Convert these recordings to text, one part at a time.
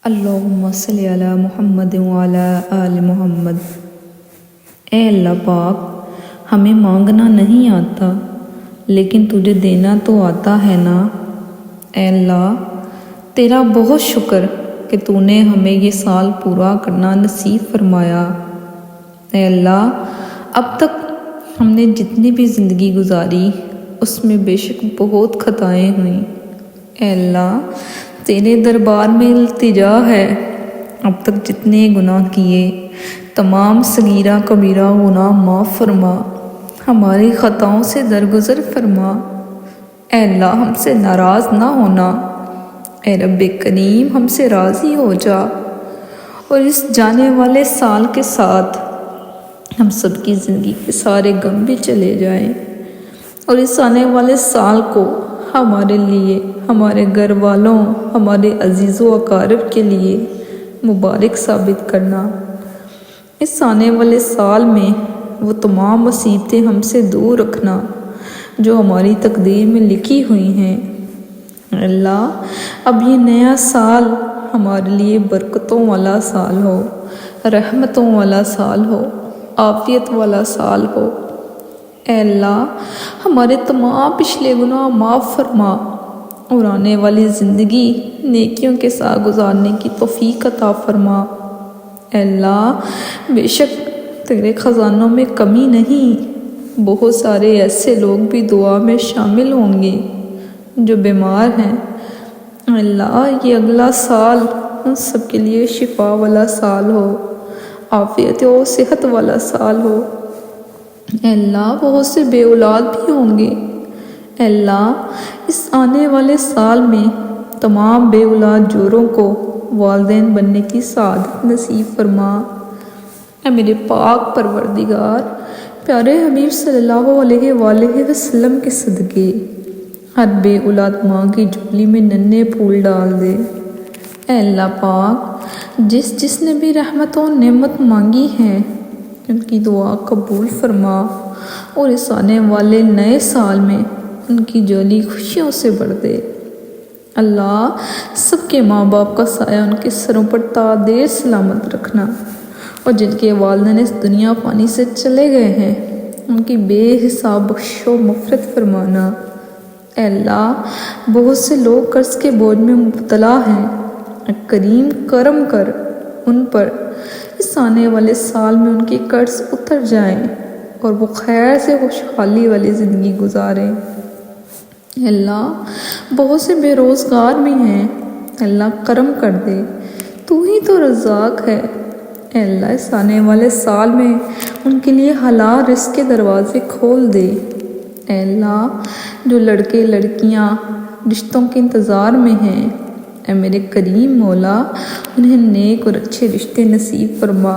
اللہم صلی علی محمد وعلی آل محمد۔ اے اللہ پاک، ہمیں مانگنا نہیں آتا لیکن تجھے دینا تو آتا ہے نا۔ اے اللہ، تیرا بہت شکر کہ تو نے ہمیں یہ سال پورا کرنا نصیب فرمایا۔ اے اللہ، اب تک ہم نے جتنی بھی زندگی گزاری اس میں بے شک بہت خطائیں ہوئیں۔ اے اللہ، تیرے دربار میں التجا ہے، اب تک جتنے گناہ کیے تمام صغیرہ کبیرہ گناہ معاف فرما، ہماری خطاؤں سے درگزر فرما۔ اے اللہ، ہم سے ناراض نہ ہونا۔ اے رب کریم، ہم سے راضی ہو جا اور اس جانے والے سال کے ساتھ ہم سب کی زندگی کے سارے غم بھی چلے جائیں اور اس آنے والے سال کو ہمارے لیے، ہمارے گھر والوں، ہمارے عزیز و اقارب کے لیے مبارک ثابت کرنا۔ اس آنے والے سال میں وہ تمام مصیبتیں ہم سے دور رکھنا جو ہماری تقدیر میں لکھی ہوئی ہیں۔ اللہ، اب یہ نیا سال ہمارے لیے برکتوں والا سال ہو، رحمتوں والا سال ہو، عافیت والا سال ہو۔ اے اللہ، ہمارے تمام پچھلے گناہ معاف فرما اور آنے والی زندگی نیکیوں کے ساتھ گزارنے کی توفیق عطا فرما۔ اے اللہ، بے شک تیرے خزانوں میں کمی نہیں، بہت سارے ایسے لوگ بھی دعا میں شامل ہوں گے جو بیمار ہیں۔ اے اللہ، یہ اگلا سال ان سب کے لیے شفا والا سال ہو، عافیت و صحت والا سال ہو۔ اے اللہ، بہت سے بے اولاد بھی ہوں گے۔ اے اللہ، اس آنے والے سال میں تمام بے اولاد جوڑوں کو والدین بننے کی سعادت نصیب فرما۔ اے میرے پاک پروردگار، پیارے حبیب صلی اللہ علیہ وآلہ وسلم کے صدقے ہر بے اولاد ماں کی جھولی میں ننھے پھول ڈال دے۔ اے اللہ پاک، جس نے بھی رحمت و نعمت مانگی ہے ان کی دعا قبول فرما اور اس آنے والے نئے سال میں ان کی جھولی خوشیوں سے بھر دے۔ اللہ، سب کے ماں باپ کا سایہ ان کے سروں پر تا دیر سلامت رکھنا اور جن کے والدین اس دنیا فانی سے چلے گئے ہیں ان کی بے حساب بخش و مغفرت فرمانا۔ اے اللہ، بہت سے لوگ قرض کے بوجھ میں مبتلا ہیں، اے کریم کرم کر ان پر، اس آنے والے سال میں ان کے قرض اتر جائیں اور وہ خیر سے خوشحالی والی زندگی گزاریں۔ اے اللہ، بہت سے بے روزگار بھی ہیں، اے اللہ کرم کر دے، تو ہی تو رزاق ہے۔ اے اللہ، اس آنے والے سال میں ان کے لیے حلال رزق کے دروازے کھول دے۔ اے اللہ، جو لڑکے لڑکیاں رشتوں کے انتظار میں ہیں، اے میرے کریم مولا، انہیں نیک اور اچھے رشتے نصیب فرما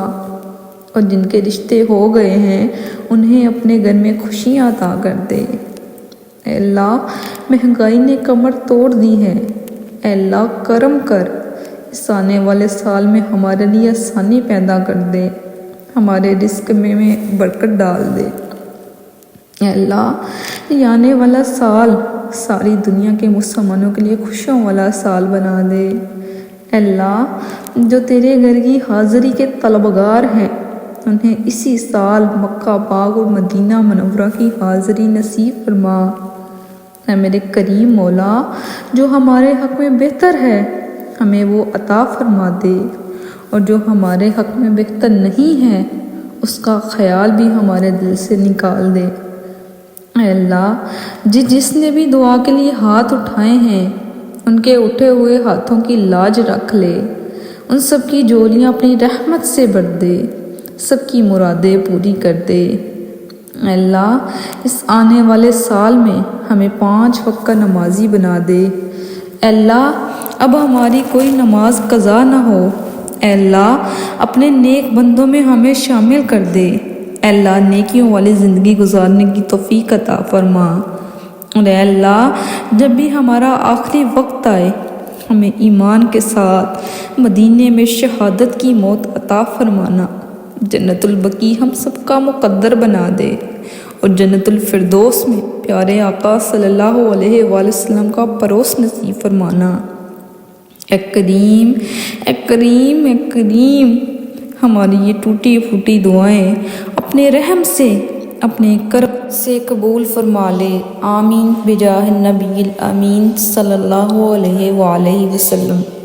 اور جن کے رشتے ہو گئے ہیں انہیں اپنے گھر میں خوشیاں عطا کر دے۔ اے اللہ، مہنگائی نے کمر توڑ دی ہے، اے اللہ کرم کر، اس آنے والے سال میں ہمارے لیے آسانی پیدا کر دے، ہمارے رزق میں برکت ڈال دے۔ اے اللہ، یہ آنے والا سال ساری دنیا کے مسلمانوں کے لیے خوشیوں والا سال بنا دے۔ اے اللہ، جو تیرے گھر کی حاضری کے طلبگار ہیں انہیں اسی سال مکہ پاک اور مدینہ منورہ کی حاضری نصیب فرما۔ اے میرے کریم مولا، جو ہمارے حق میں بہتر ہے ہمیں وہ عطا فرما دے اور جو ہمارے حق میں بہتر نہیں ہے اس کا خیال بھی ہمارے دل سے نکال دے۔ اے اللہ، جس نے بھی دعا کے لیے ہاتھ اٹھائے ہیں ان کے اٹھے ہوئے ہاتھوں کی لاج رکھ لے، ان سب کی جھولیاں اپنی رحمت سے بھر دے، سب کی مرادیں پوری کر دے۔ اے اللہ، اس آنے والے سال میں ہمیں 5 وقت کا نمازی بنا دے۔ اے اللہ، اب ہماری کوئی نماز قضا نہ ہو۔ اے اللہ، اپنے نیک بندوں میں ہمیں شامل کر دے۔ اے اللہ، نیکیوں والی زندگی گزارنے کی توفیق عطا فرما۔ اور اے اللہ، جب بھی ہمارا آخری وقت آئے ہمیں ایمان کے ساتھ مدینے میں شہادت کی موت عطا فرمانا، جنت البقیع ہم سب کا مقدر بنا دے اور جنت الفردوس میں پیارے آقا صلی اللہ علیہ وآلہ وسلم کا پڑوس نصیب فرمانا۔ اے کریم، اے کریم، اے کریم، ہماری یہ ٹوٹی پھوٹی دعائیں اپنے رحم سے، اپنے کرم سے قبول فرما لے۔ آمین بجاہ النبی الامین صلی اللہ علیہ وآلہ وسلم۔